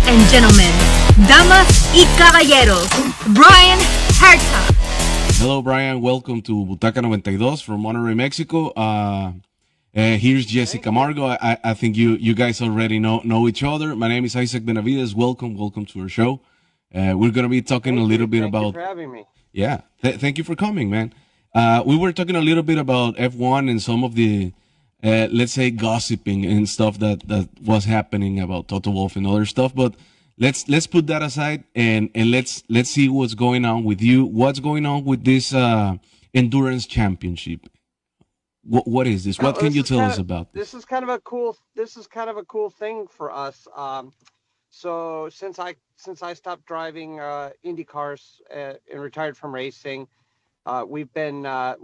and gentlemen, damas y caballeros, Bryan Herta. Hello, Brian. Welcome to Butaca 92 from Monterrey, Mexico. Here's Jesse Camargo. I think you guys already know each other. My name is Isaac Benavides. Welcome to our show. We're going to be talking a little bit about. Thank you for having me. Yeah, thank you for coming, man. We were talking a little bit about F1 and some of the, let's say, gossiping and stuff that was happening about Toto Wolff and other stuff. But let's put that aside and let's see what's going on with you. What's going on with this endurance championship? What is this? What can you tell us about this? This is kind of a cool thing for us. So since I stopped driving Indy cars and retired from racing, we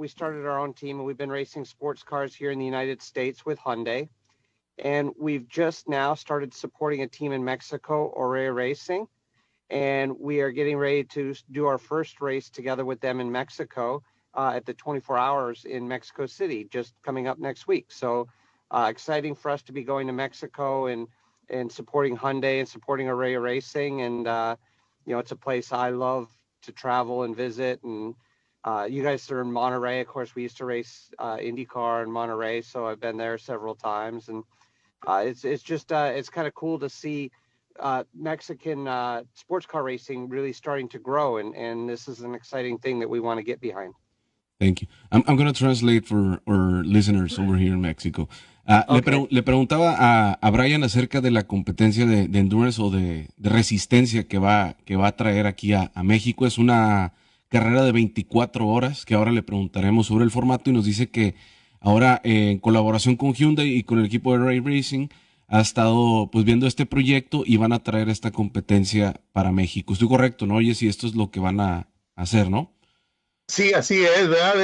started our own team, and we've been racing sports cars here in the United States with Hyundai. And we've just now started supporting a team in Mexico, Ahora Racing. And we are getting ready to do our first race together with them in Mexico at the 24 Hours in Mexico City, just coming up next week. So exciting for us to be going to Mexico and supporting Hyundai and supporting Ahora Racing. And, it's a place I love to travel and visit. And you guys are in Monterey. Of course, we used to race IndyCar in Monterey, so I've been there several times. And it's kind of cool to see Mexican sports car racing really starting to grow, and this is an exciting thing that we want to get behind. Thank you. I'm going to translate for our listeners over here in Mexico. Le preguntaba a Brian acerca de la competencia de endurance o de resistencia que va a traer aquí a México. Es una carrera de 24 horas que ahora le preguntaremos sobre el formato, y nos dice que ahora en colaboración con Hyundai y con el equipo de Ray Racing ha estado pues viendo este proyecto y van a traer esta competencia para México. Estoy correcto, ¿no? Oye, si esto es lo que van a hacer, ¿no? Sí, así es, ¿verdad?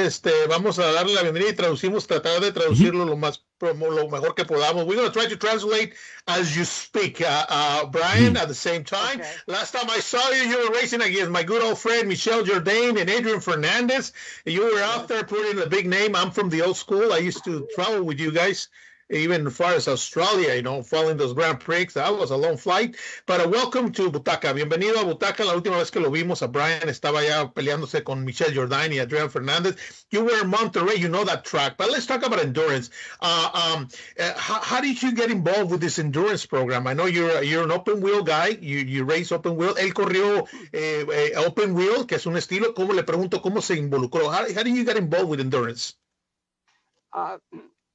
Vamos a darle la bienvenida y tratar de traducirlo lo mejor que podamos. We're going to try to translate as you speak, Brian, at the same time. Okay. Last time I saw you were racing against my good old friend Michel Jourdain and Adrian Fernandez. You were out there putting a big name. I'm from the old school. I used to travel with you guys, even as far as Australia, following those Grand Prix. That was a long flight. But welcome to Butaca. Bienvenido a Butaca. La última vez que lo vimos, a Brian estaba ya peleándose con Michel Jourdain y Adrian Fernandez. You were in Monterrey. You know that track. But let's talk about endurance. How did you get involved with this endurance program? I know you're an open wheel guy. You race open wheel. Él corrió open wheel, que es un estilo. Le pregunto cómo se involucró. How did you get involved with endurance?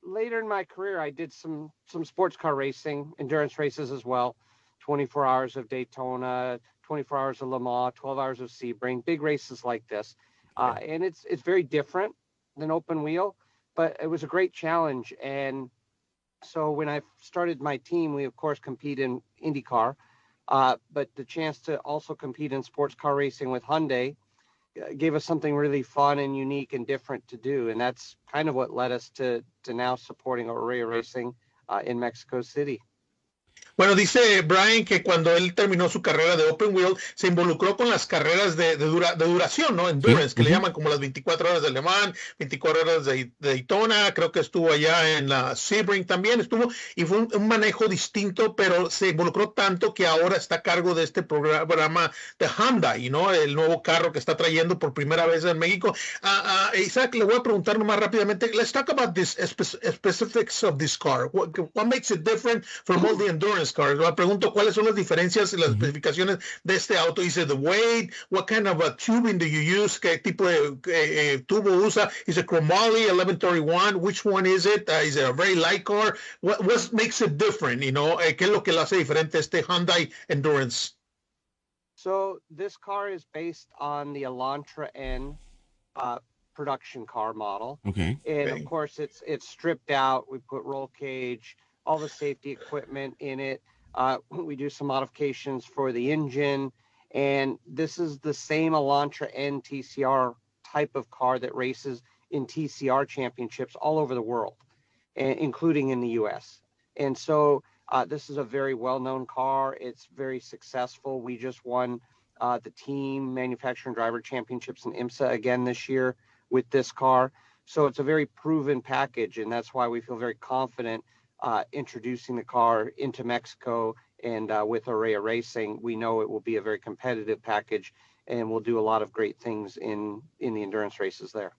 Later in my career, I did some sports car racing, endurance races as well. 24 Hours of Daytona, 24 Hours of Le Mans, 12 Hours of Sebring, big races like this. And it's very different than open wheel, but it was a great challenge. And so when I started my team, we of course compete in IndyCar, but the chance to also compete in sports car racing with Hyundai gave us something really fun and unique and different to do. And that's kind of what led us to now supporting Ahora Racing in Mexico City. Bueno, dice Brian que cuando él terminó su carrera de Open Wheel, se involucró con las carreras de duración, ¿no? Endurance, que le llaman como las 24 horas de Le Mans, 24 horas de Daytona, creo que estuvo allá en la Sebring también estuvo, y fue un manejo distinto, pero se involucró tanto que ahora está a cargo de este programa de Hyundai, el nuevo carro que está trayendo por primera vez en México. Isaac, le voy a preguntar nomás rápidamente, let's talk about this specifics of this car. What makes it different from all the endurance cars? Le pregunto cuáles son las diferencias y las especificaciones de este auto. Dice the weight, what kind of tubing do you use, qué tipo de tubo usa. Is it chromoly 1131? Which one is it? Is it a very light car? What makes it different? ¿Qué es lo que lo hace diferente este Hyundai Endurance? So this car is based on the Elantra N production car model. Okay. And of course it's stripped out. We put roll cage, all the safety equipment in it. We do some modifications for the engine, and this is the same Elantra N TCR type of car that races in TCR championships all over the world, including in the US. And so this is a very well-known car. It's very successful. We just won the team manufacturer and driver championships in IMSA again this year with this car. So it's a very proven package, and that's why we feel very confident introducing the car into Mexico And with Ahora Racing, we know it will be a very competitive package, and we'll do a lot of great things in the endurance races there.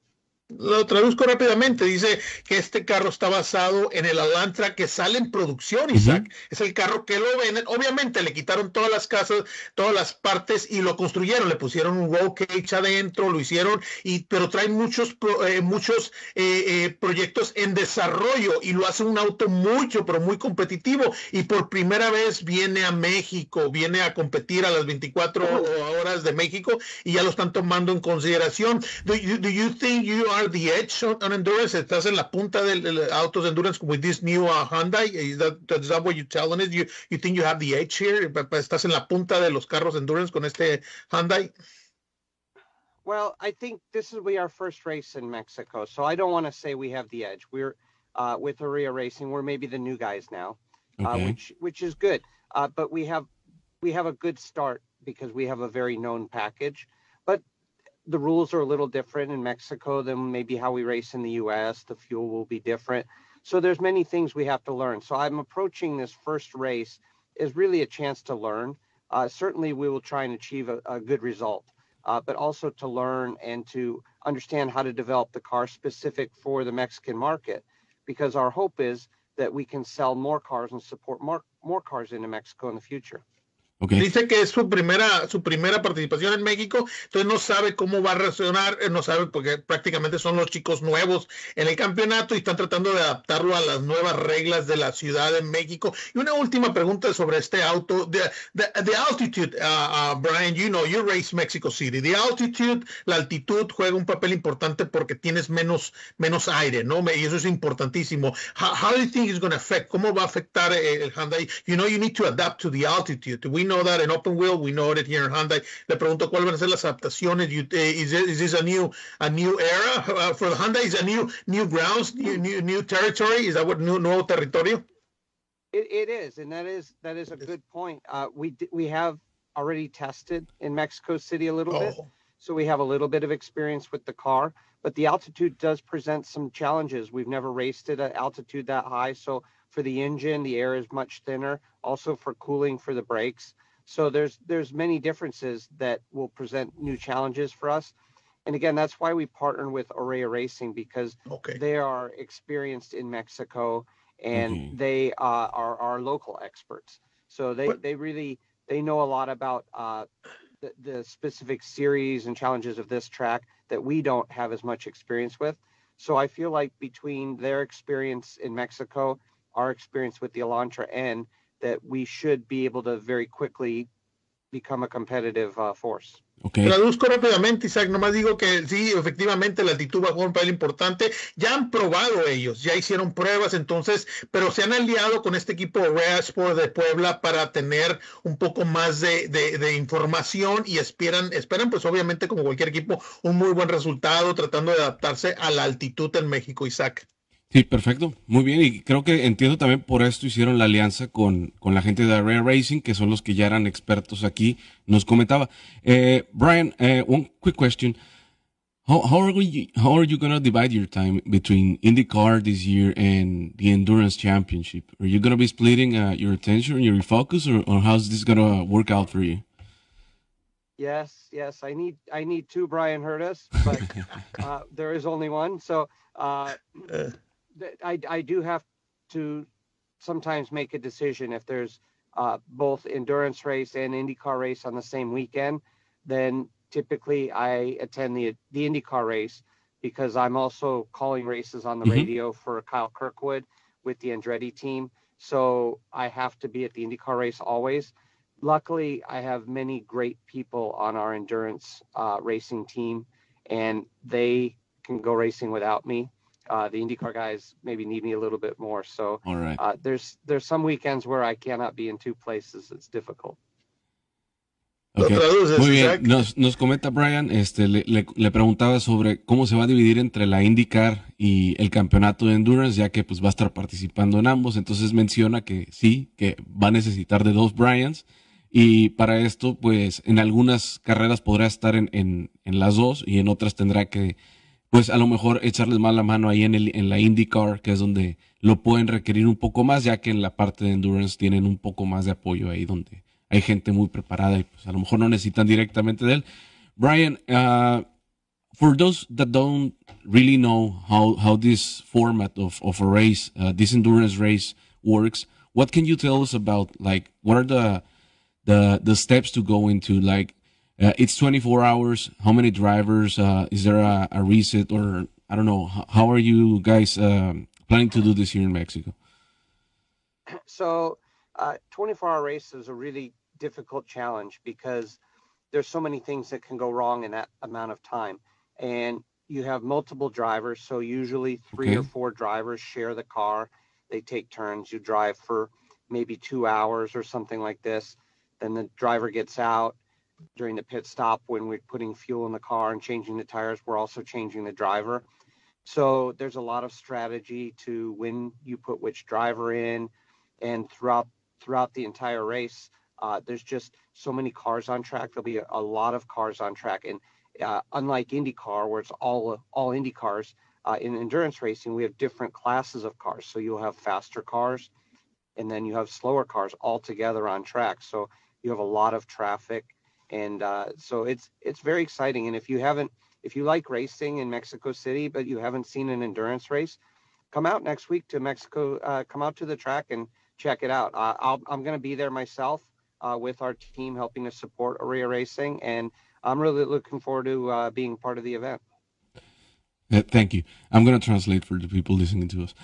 Lo traduzco rápidamente, dice que este carro está basado en el Elantra que sale en producción, Isaac. Es el carro que lo venden. Obviamente le quitaron todas las casas, todas las partes y lo construyeron. Le pusieron un roll cage adentro, lo hicieron, pero trae muchos proyectos en desarrollo y lo hace un auto pero muy competitivo. Y por primera vez viene a México, viene a competir a las 24 horas de México y ya lo están tomando en consideración. Do you think you are the edge on endurance? ¿Estás en la punta del autos de endurance with this new Hyundai? Is that what you're telling us? You think you have the edge here? ¿Estás en la punta de los carros de endurance con este Hyundai? Well, I think this will be our first race in Mexico, so I don't want to say we have the edge. We're with Ahora Racing, we're maybe the new guys now, which is good. But we have a good start because we have a very known package. But the rules are a little different in Mexico than maybe how we race in the US. The fuel will be different. So there's many things we have to learn. So I'm approaching this first race as really a chance to learn. Certainly we will try and achieve a good result, but also to learn and to understand how to develop the car specific for the Mexican market, because our hope is that we can sell more cars and support more cars into Mexico in the future. Okay. Dice que es su primera participación en México, entonces no sabe cómo va a reaccionar, no sabe porque prácticamente son los chicos nuevos en el campeonato y están tratando de adaptarlo a las nuevas reglas de la Ciudad de México. Y una última pregunta sobre este auto, the altitude, Bryan, you race Mexico City, the altitude, la altitud juega un papel importante porque tienes menos aire, ¿no? Y eso es importantísimo. How do you think it's going to affect? ¿Cómo va a afectar el Hyundai? You need to adapt to the altitude. We know that in open wheel, we know it here in Hyundai. Le pregunto cuáles van a ser las adaptaciones. Is this a new era for the Hyundai? Is a new grounds, new territory? Is that what nuevo territorio? It is, and that is a good point. We have already tested in Mexico City a little bit, so we have a little bit of experience with the car. But the altitude does present some challenges. We've never raced at an altitude that high, so for the engine, the air is much thinner. Also for cooling for the brakes. So there's many differences that will present new challenges for us. And again, that's why we partner with Ahora Racing, because they are experienced in Mexico and they are our local experts. So they know a lot about the specific series and challenges of this track that we don't have as much experience with. So I feel like between their experience in Mexico, our experience with the Elantra N, that we should be able to very quickly become a competitive force. Okay. Traduzco rápidamente, Isaac, nomás digo que sí, efectivamente la altitud va a jugar un papel importante. Ya han probado ellos, ya hicieron pruebas, entonces, pero se han aliado con este equipo Rare Sport de Puebla para tener un poco más de información y esperan, pues obviamente como cualquier equipo, un muy buen resultado tratando de adaptarse a la altitud en México, Isaac. Sí, perfecto. Muy bien. Y creo que entiendo también por esto hicieron la alianza con la gente de Ahora Racing, que son los que ya eran expertos aquí. Nos comentaba. Bryan, one quick question. How are you going to divide your time between IndyCar this year and the Endurance Championship? Are you going to be splitting your attention, your focus, or how's this going to work out for you? Yes. I need two Bryan Hertas, but there is only one. So I do have to sometimes make a decision if there's both endurance race and IndyCar race on the same weekend. Then typically I attend the IndyCar race because I'm also calling races on the radio for Kyle Kirkwood with the Andretti team. So I have to be at the IndyCar race always. Luckily, I have many great people on our endurance racing team, and they can go racing without me. The IndyCar guys maybe need me a little bit more. So all right. There's some weekends where I cannot be in two places. It's difficult. Okay. Muy bien, nos comenta Bryan, le preguntaba sobre cómo se va a dividir entre la IndyCar y el campeonato de Endurance, ya que pues va a estar participando en ambos. Entonces menciona que sí, que va a necesitar de dos Bryans, y para esto pues en algunas carreras podrá estar en las dos y en otras tendrá que pues a lo mejor echarles más la mano ahí en la IndyCar, que es donde lo pueden requerir un poco más, ya que en la parte de endurance tienen un poco más de apoyo ahí donde hay gente muy preparada y pues a lo mejor no necesitan directamente de él. Bryan, for those that don't really know how this format of a race, this endurance race works, what can you tell us about, like, what are the steps to go into? Like, it's 24 hours. How many drivers? Is there a reset, or I don't know? How are you guys planning to do this here in Mexico? So, 24-hour race is a really difficult challenge because there's so many things that can go wrong in that amount of time, and you have multiple drivers. So usually three or four drivers share the car. They take turns. You drive for maybe 2 hours or something like this. Then the driver gets out during the pit stop when we're putting fuel in the car and changing the tires. We're also changing the driver. So there's a lot of strategy to when you put which driver in, and throughout the entire race, there's just so many cars on track. There'll be a lot of cars on track, and unlike IndyCar, where it's all Indy cars, in endurance racing we have different classes of cars. So you'll have faster cars, and then you have slower cars all together on track. So you have a lot of traffic, and so it's very exciting. And if you like racing in Mexico City, but you haven't seen an endurance race, come out next week to Mexico. Come out to the track and check it out. I'm going to be there myself with our team helping to support Ahora Racing, and I'm really looking forward to being part of the event. Thank you. I'm going to translate for the people listening to us.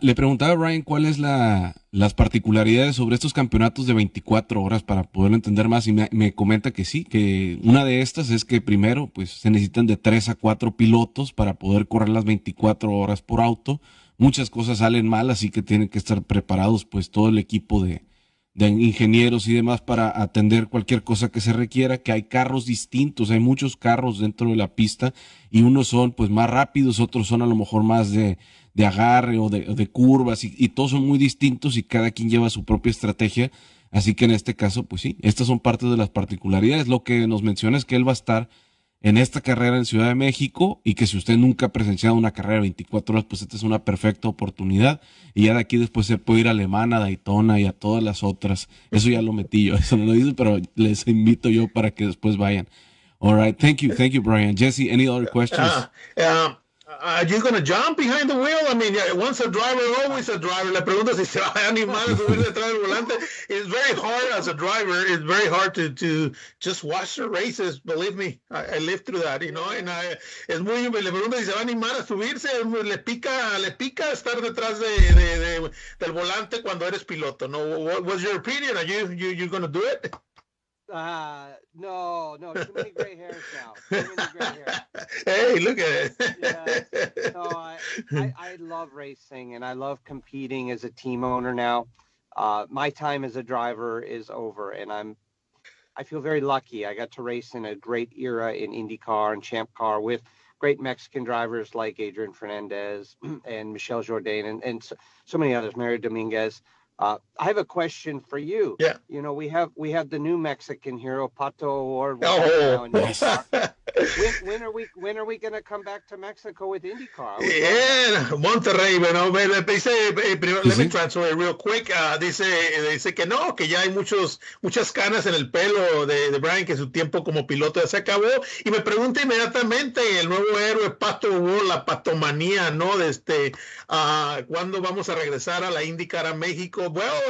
Le preguntaba a Bryan cuáles las particularidades sobre estos campeonatos de 24 horas para poderlo entender más, y me comenta que sí, que una de estas es que primero pues se necesitan de 3 a 4 pilotos para poder correr las 24 horas por auto. Muchas cosas salen mal, así que tienen que estar preparados pues todo el equipo de ingenieros y demás para atender cualquier cosa que se requiera, que hay carros distintos, hay muchos carros dentro de la pista y unos son pues más rápidos, otros son a lo mejor más de agarre o de curvas y todos son muy distintos y cada quien lleva su propia estrategia, así que en este caso pues sí, estas son partes de las particularidades. Lo que nos menciona es que él va a estar en esta carrera en Ciudad de México y que si usted nunca ha presenciado una carrera de 24 horas, pues esta es una perfecta oportunidad y ya de aquí después se puede ir a Alemán, a Daytona y a todas las otras. Eso ya lo metí yo, eso no lo dice, pero les invito yo para que después vayan. All right, thank you, Bryan. Jesse, any other questions? Are you going to jump behind the wheel? I mean, once a driver, always a driver. Le pregunto si se va a animar a subir detrás del volante. It's very hard as a driver. It's very hard to just watch the races. Believe me, I lived through that, you know. And es muy, le pregunto si se va a animar a subirse. Le pica estar detrás del volante cuando eres piloto. No, what's your opinion? Are you going to do it? No, too many gray hairs now. Too many gray hairs. Hey, look at it. Yeah. No, I love racing and I love competing as a team owner now. My time as a driver is over, and I feel very lucky. I got to race in a great era in IndyCar and Champ Car with great Mexican drivers like Adrian Fernandez and Michel Jourdain and so many others, Mario Dominguez. I have a question for you. Yeah. You know, we have the new Mexican hero, Pato Award. Oh, yes. When are we going to come back to Mexico with IndyCar? Yeah, Monterrey, bueno, primero, let me translate real quick. Dice que no, que ya hay muchas canas en el pelo de Bryan, que su tiempo como piloto ya se acabó. Y me pregunta inmediatamente el nuevo héroe Pato Award, la patomanía, ¿no? ¿Cuándo vamos a regresar a la IndyCar a México? Well,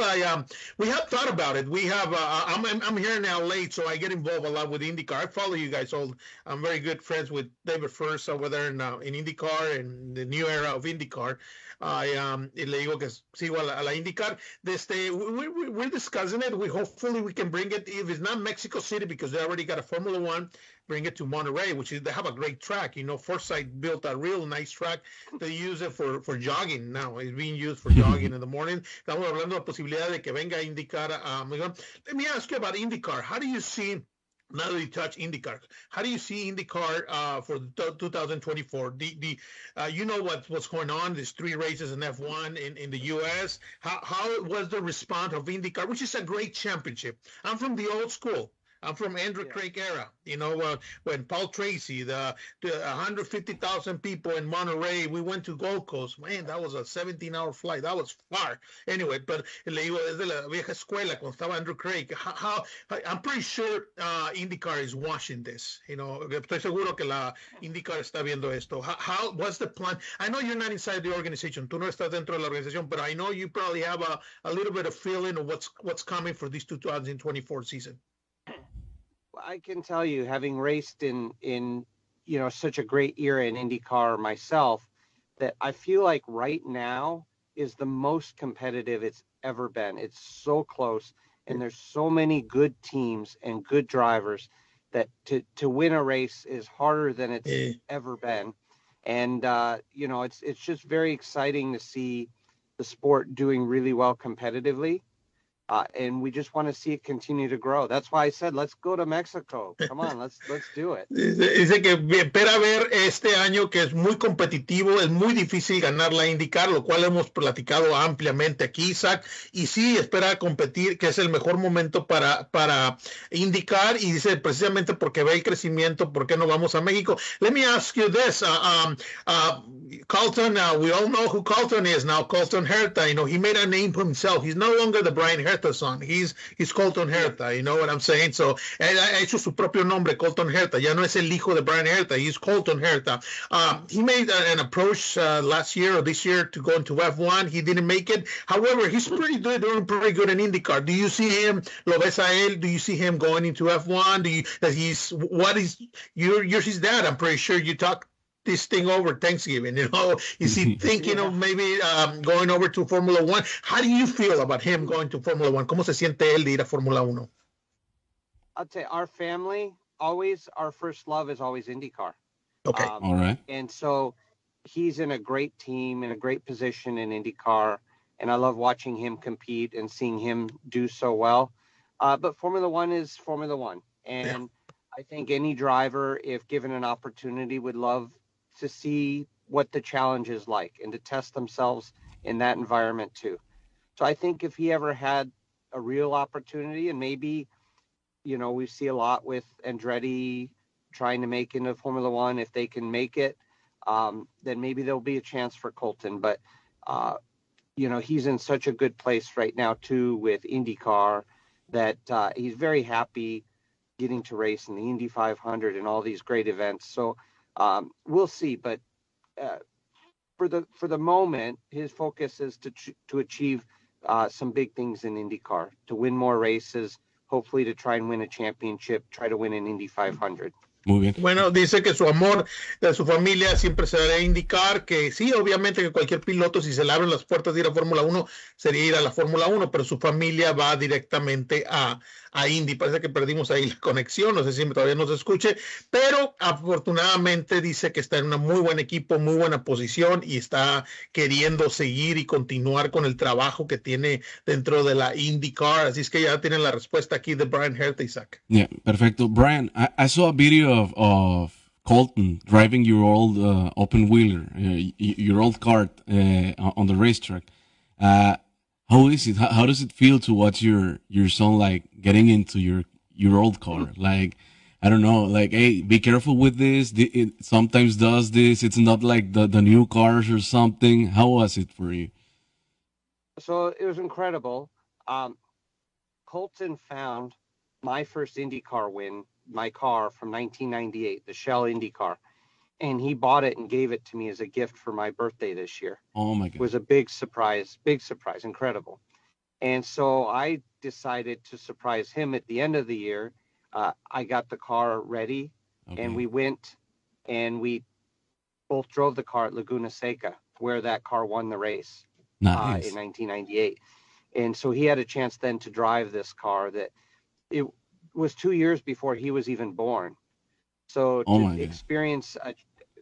we have thought about it. We have. I'm here in LA, so I get involved a lot with IndyCar. I follow you guys all. I'm very good friends with David First over there in IndyCar and the new era of IndyCar. Le digo que sigo a la IndyCar. We're discussing it. Hopefully we can bring it. If it's not Mexico City, because they already got a Formula One, bring it to Monterrey, they have a great track. You know, Forsyth built a real nice track. They use it for jogging now. It's being used for jogging in the morning. Estamos hablando de la posibilidad de que venga IndyCar. Let me ask you about IndyCar. How do you see, now that you touch IndyCar, how do you see IndyCar for 2024? You know what's going on? There's 3 races in F1 in the U.S. How was the response of IndyCar, which is a great championship? I'm from the old school. I'm from Andrew Craig era. When Paul Tracy, the 150,000 people in Monterey, we went to Gold Coast. Man, that was a 17-hour flight. That was far. Anyway, but le digo, desde la vieja escuela, cuando estaba Andrew Craig, I'm pretty sure IndyCar is watching this. Estoy seguro que la IndyCar está viendo esto. What's the plan? I know you're not inside the organization. Tú no estás dentro de la organización, but I know you probably have a little bit of feeling of what's coming for this 2024 season. I can tell you, having raced in such a great era in IndyCar myself, that I feel like right now is the most competitive it's ever been. It's so close, and there's so many good teams and good drivers that to win a race is harder than it's ever been. And it's just very exciting to see the sport doing really well competitively. And we just want to see it continue to grow. That's why I said, let's go to Mexico. Come on, let's do it. Dice que espera ver este año que es muy competitivo, es muy difícil ganar la IndyCar, lo cual hemos platicado ampliamente aquí, Isaac, y sí espera competir, que es el mejor momento para IndyCar, y dice precisamente porque ve el crecimiento, ¿por qué no vamos a México? Let me ask you this, Colton, we all know who Colton is now, Colton Herta, he made a name for himself. He's no longer the Bryan Herta son. He's Colton Herta, you know what I'm saying? So, ha hecho su propio nombre, Colton Herta. Ya no es el hijo de Bryan Herta. He's Colton Herta. He made an approach last year or this year to go into F1. He didn't make it. However, he's doing pretty good in IndyCar. Do you see him? ¿Lo ves a él? Do you see him going into F1? You're his dad. I'm pretty sure you talk this thing over Thanksgiving, Is he thinking of maybe going over to Formula One? How do you feel about him going to Formula One? ¿Cómo se siente él de ir a Formula 1? I'd say our family, our first love is always IndyCar. Okay. All right. And so he's in a great team, in a great position in IndyCar, and I love watching him compete and seeing him do so well. But Formula One is Formula One. And I think any driver, if given an opportunity, would love to see what the challenge is like and to test themselves in that environment too. So I think if he ever had a real opportunity, and maybe, we see a lot with Andretti trying to make into Formula One, if they can make it, then maybe there'll be a chance for Colton. But, he's in such a good place right now too with IndyCar that he's very happy getting to race in the Indy 500 and all these great events. So we'll see, but for the moment, his focus is to achieve some big things in IndyCar, to win more races, hopefully to try and win a championship, try to win an Indy 500. Muy bien. Bueno, dice que su amor de su familia siempre será IndyCar, que sí, obviamente que cualquier piloto, si se le abren las puertas de ir a Fórmula 1, sería ir a la Fórmula 1, pero su familia va directamente a Indy. Parece que perdimos ahí la conexión, no sé si todavía nos escuche, pero afortunadamente dice que está en un muy buen equipo, muy buena posición y está queriendo seguir y continuar con el trabajo que tiene dentro de la IndyCar. Así es que ya tienen la respuesta aquí de Bryan Herta, Isaac. Yeah, perfecto. Bryan, I saw a video of Colton driving your old open wheeler, your old kart on the racetrack. How is it? How does it feel to watch your son getting into your old car? I don't know, hey, be careful with this. It sometimes does this. It's not like the new cars or something. How was it for you? So it was incredible. Colton found my first IndyCar win, my car from 1998, the Shell IndyCar. And he bought it and gave it to me as a gift for my birthday this year. Oh my God. It was a big surprise, incredible. And so I decided to surprise him at the end of the year. I got the car ready, and we went and we both drove the car at Laguna Seca, where that car won the race in 1998. And so he had a chance then to drive this car that it was 2 years before he was even born. So to experience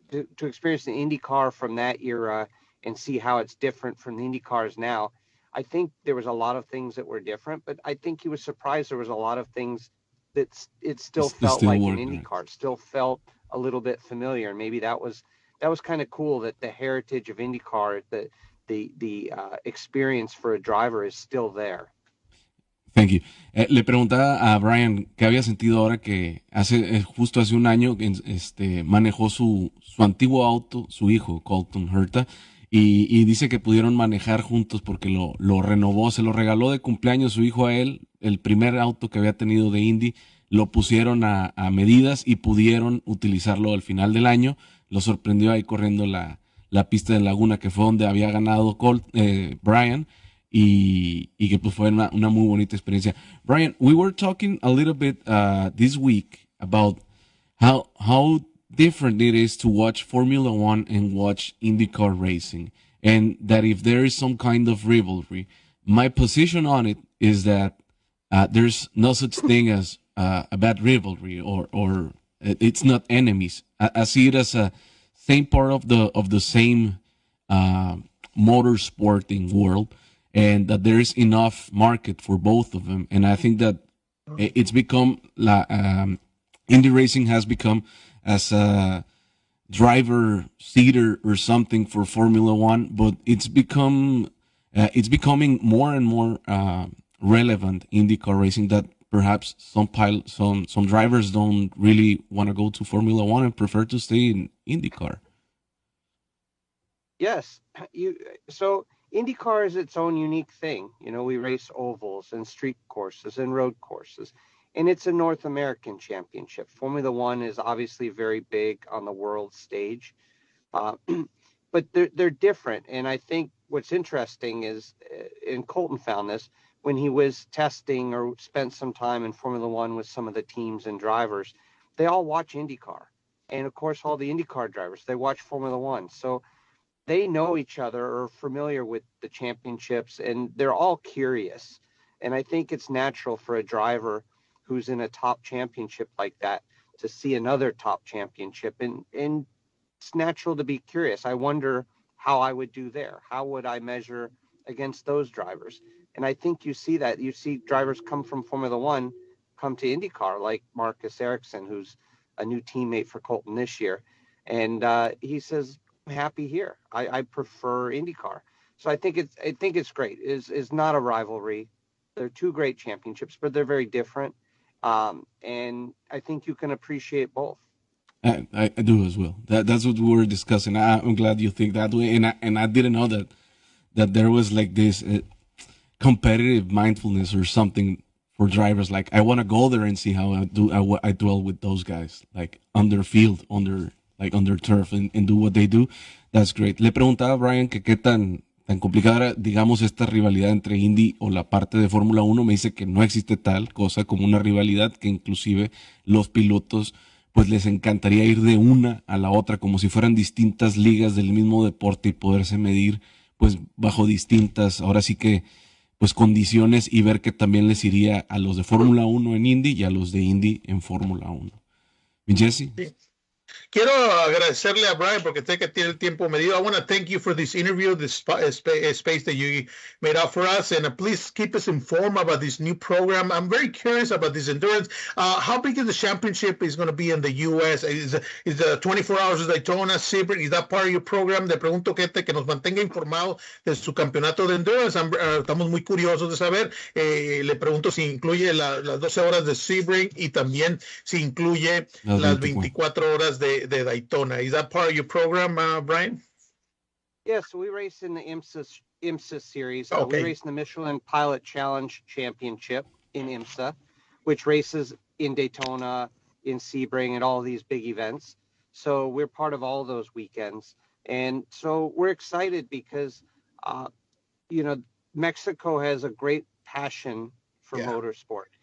the IndyCar from that era and see how it's different from the IndyCars now, I think there was a lot of things that were different, but I think he was surprised there was a lot of things that it still felt like an IndyCar. It still felt a little bit familiar. And maybe that was kind of cool that the heritage of IndyCar, the experience for a driver is still there. Thank you. Le preguntaba a Bryan qué había sentido ahora que justo hace un año manejó su antiguo auto, su hijo, Colton Herta, y dice que pudieron manejar juntos porque lo renovó, se lo regaló de cumpleaños su hijo a él, el primer auto que había tenido de Indy, lo pusieron a medidas y pudieron utilizarlo al final del año. Lo sorprendió ahí corriendo la pista de Laguna, que fue donde había ganado Bryan. Y que pues fue una muy bonita experiencia. Bryan, we were talking a little bit this week about how different it is to watch Formula One and watch IndyCar racing, and that if there is some kind of rivalry, my position on it is that there's no such thing as a bad rivalry, or it's not enemies. I see it as a same part of the same motorsporting world, and that there is enough market for both of them. And I think that it's become Indy racing has become as a driver seater or something for Formula One, but it's becoming more and more relevant IndyCar racing, that perhaps some drivers don't really want to go to Formula One and prefer to stay in IndyCar. Yes, so IndyCar is its own unique thing. You know, we race ovals and street courses and road courses, and it's a North American championship. Formula One is obviously very big on the world stage, but they're different. And I think what's interesting is, and Colton found this when he was testing or spent some time in Formula One with some of the teams and drivers, they all watch IndyCar. And of course, all the IndyCar drivers, they watch Formula One. So they know each other or familiar with the championships, and they're all curious. And I think it's natural for a driver who's in a top championship like that to see another top championship, and it's natural to be curious. I wonder how I would do there. How would I measure against those drivers? And I think you see that. You see drivers come from Formula One, come to IndyCar, like Marcus Ericsson, who's a new teammate for Colton this year. And he says, I'm happy here. I prefer IndyCar. So I think it's great. It's not a rivalry. They're two great championships, but they're very different. And I think you can appreciate both. I do as well. That's what we were discussing. I'm glad you think that way, and I didn't know that there was like this competitive mindfulness or something for drivers. Like, I want to go there and see how I dwell with those guys, like on their field, on their turf, and do what they do. That's great. Le preguntaba a Bryan que qué tan complicada era, digamos, esta rivalidad entre Indy o la parte de Fórmula 1. Me dice que no existe tal cosa como una rivalidad, que inclusive los pilotos pues les encantaría ir de una a la otra, como si fueran distintas ligas del mismo deporte, y poderse medir pues bajo distintas, ahora sí que pues condiciones, y ver que también les iría a los de Fórmula 1 en Indy y a los de Indy en Fórmula 1. Jesse? Sí. Quiero agradecerle a Bryan porque sé que tiene el tiempo medido. I want to thank you for this interview, this space that you made out for us, and please keep us informed about this new program. I'm very curious about this endurance. How big is the championship is going to be in the U.S.? Is the 24 Hours of Daytona, Sebring, is that part of your program? Le pregunto que nos mantenga informado de su campeonato de endurance. Estamos muy curiosos de saber. Le pregunto si incluye las 12 horas de Sebring y también si incluye las 24 horas de Daytona. Is that part of your program, Bryan? Yeah, so we race in the IMSA series. Okay. We race in the Michelin Pilot Challenge Championship in IMSA, which races in Daytona, in Sebring, and all these big events. So we're part of all those weekends. And so we're excited because, Mexico has a great passion for motorsport.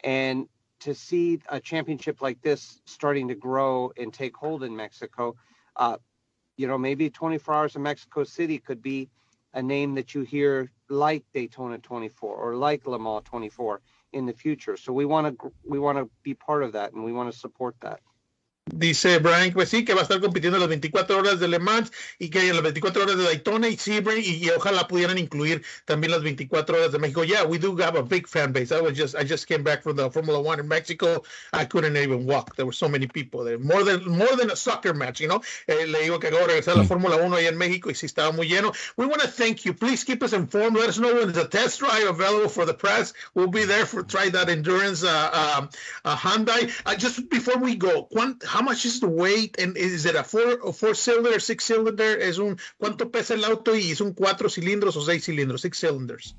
And to see a championship like this starting to grow and take hold in Mexico, maybe 24 Hours of Mexico City could be a name that you hear like Daytona 24 or like Le Mans 24 in the future. So we want to be part of that, and we want to support that. Dice Brian, pues sí, que va a estar compitiendo en las 24 horas de Le Mans y que en las 24 horas de Daytona y Sebring y ojalá pudieran incluir también las 24 horas de México. Yeah, we do have a big fan base. I just came back from the Formula One in Mexico. I couldn't even walk. There were so many people there. More than a soccer match, you know. Le digo que acabo de regresar a la Fórmula 1 ahí en México y sí estaba muy lleno. We want to thank you. Please keep us informed. Let us know when there's a test drive available for the press. We'll be there for try that endurance Hyundai. Just before we go, how much is the weight and is it a four cylinder, 6 cylinder? ¿Cuánto pesa el auto y es un 4 cilindros o 6 cilindros? 6 cylinders.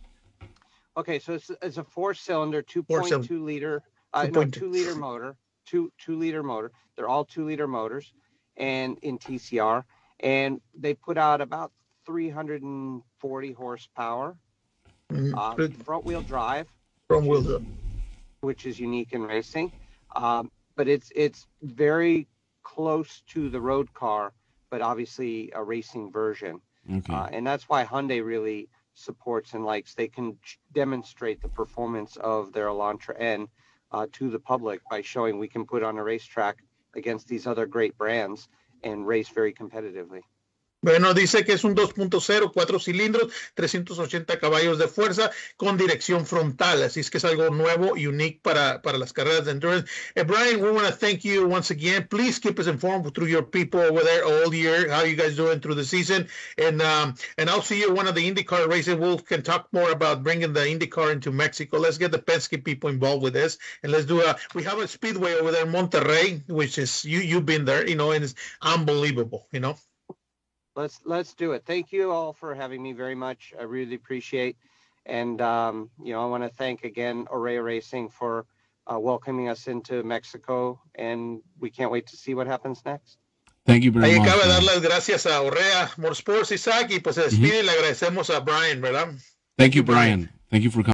Okay, so it's a 4-cylinder, 2.2 liter, 2-liter motor, 2-liter motor. They're all 2-liter motors, and in TCR, and they put out about 340 horsepower. Front-wheel drive. Front-wheel drive, which is unique in racing. But it's very close to the road car, but obviously a racing version. Okay. And that's why Hyundai really supports and likes. They can demonstrate the performance of their Elantra N to the public by showing we can put on a racetrack against these other great brands and race very competitively. Bueno, dice que es un 2.0, 4 cilindros, 380 caballos de fuerza con dirección frontal. Así es que es algo nuevo y unique para las carreras de endurance. Brian, we want to thank you once again. Please keep us informed through your people over there all year, how you guys doing through the season. And I'll see you at one of the IndyCar races. We can talk more about bringing the IndyCar into Mexico. Let's get the Penske people involved with this. And let's do we have a speedway over there in Monterrey, which is, you've been there, you know, and it's unbelievable, you know. Let's do it. Thank you all for having me very much. I really appreciate. And, I want to thank again Ahora Racing for welcoming us into Mexico. And we can't wait to see what happons next. Thank you very much. Ahí acaba de dar las gracias a Ahora Motorsports, Isaac, y pues se despide y le agradecemos a Brian, ¿verdad? Thank you, Brian. Thank you for coming.